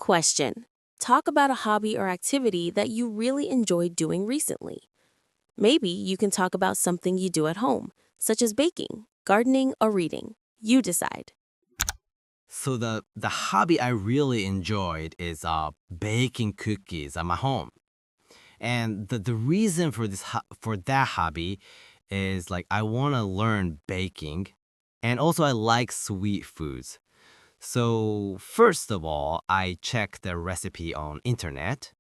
Question. Talk about a hobby or activity that you really enjoyed doing recently. Maybe you can talk about something you do at home, such as baking, gardening, or reading. You decide. So the hobby I really enjoyed is baking cookies at my home. And the reason for for that hobby is like I want to learn baking, and also I like sweet foods. So first of all, I check the recipe on internet,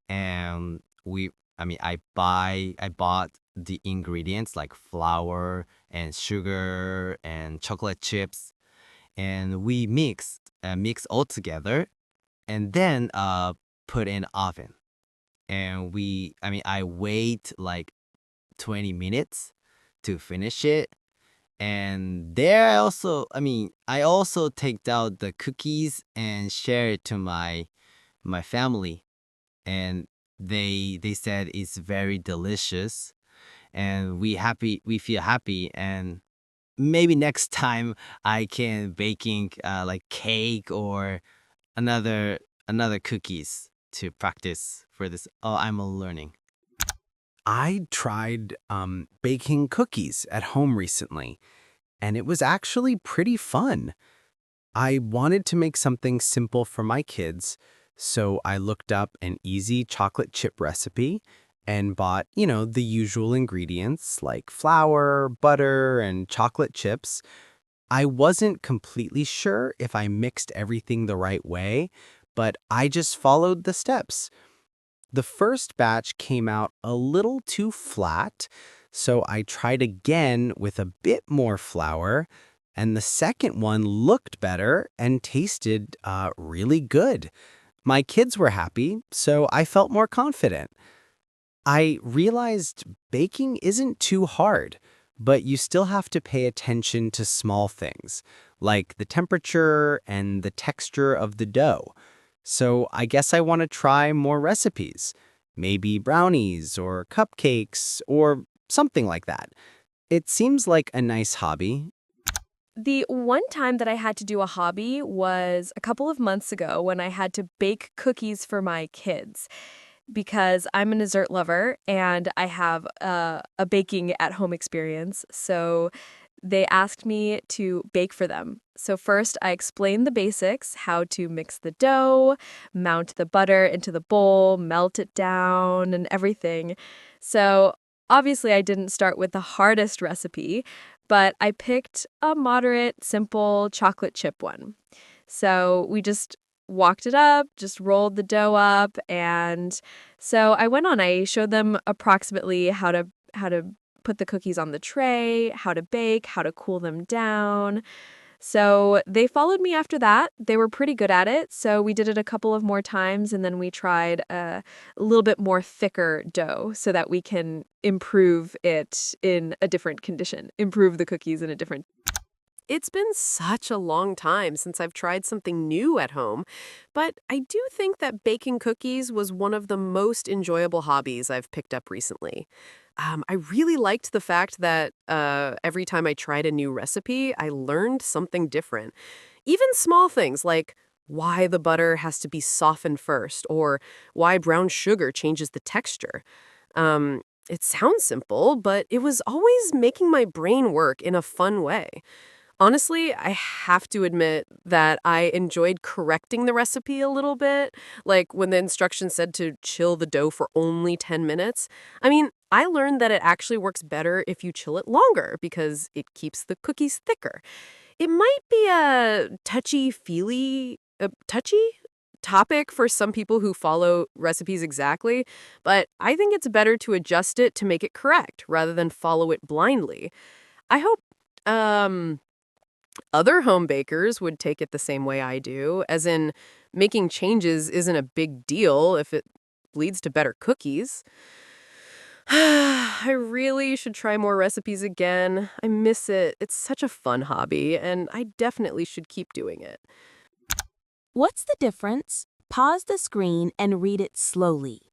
and I bought the ingredients like flour and sugar and chocolate chips, and we mix all together, and then put in oven. And I wait like 20 minutes to finish it. And there I also take out the cookies and share it to my family. And they said it's very delicious, and we feel happy. And maybe next time I can baking like cake or another cookies to practice for this. Oh, I'm learning. I tried baking cookies at home recently, and it was actually pretty fun. I wanted to make something simple for my kids, so I looked up an easy chocolate chip recipe and bought, the usual ingredients like flour, butter, and chocolate chips. I wasn't completely sure if I mixed everything the right way, but I just followed the steps. The first batch came out a little too flat, so I tried again with a bit more flour, and the second one looked better and tasted really good. My kids were happy, so I felt more confident. I realized baking isn't too hard, but you still have to pay attention to small things, like the temperature and the texture of the dough. So I guess I want to try more recipes, maybe brownies or cupcakes or something like that. It seems like a nice hobby. The one time that I had to do a hobby was a couple of months ago when I had to bake cookies for my kids because I'm a dessert lover and I have a baking at home experience. So they asked me to bake for them. So first I explained the basics, how to mix the dough, mount the butter into the bowl, melt it down and everything. So obviously I didn't start with the hardest recipe, but I picked a moderate, simple chocolate chip one. So we just walked it up, just rolled the dough up, and so I showed them approximately how to put the cookies on the tray, how to bake, how to cool them down. So they followed me after that. They were pretty good at it. So we did it a couple of more times, and then we tried a little bit more thicker dough so that we can improve it in a different condition, improve the cookies in a different. It's been such a long time since I've tried something new at home, but I do think that baking cookies was one of the most enjoyable hobbies I've picked up recently. I really liked the fact that every time I tried a new recipe, I learned something different. Even small things like why the butter has to be softened first or why brown sugar changes the texture. It sounds simple, but it was always making my brain work in a fun way. Honestly, I have to admit that I enjoyed correcting the recipe a little bit, like when the instructions said to chill the dough for only 10 minutes. I learned that it actually works better if you chill it longer because it keeps the cookies thicker. It might be a touchy topic for some people who follow recipes exactly, but I think it's better to adjust it to make it correct rather than follow it blindly. I hope, other home bakers would take it the same way I do, as in making changes isn't a big deal if it leads to better cookies. I really should try more recipes again. I miss it. It's such a fun hobby, and I definitely should keep doing it. What's the difference? Pause the screen and read it slowly.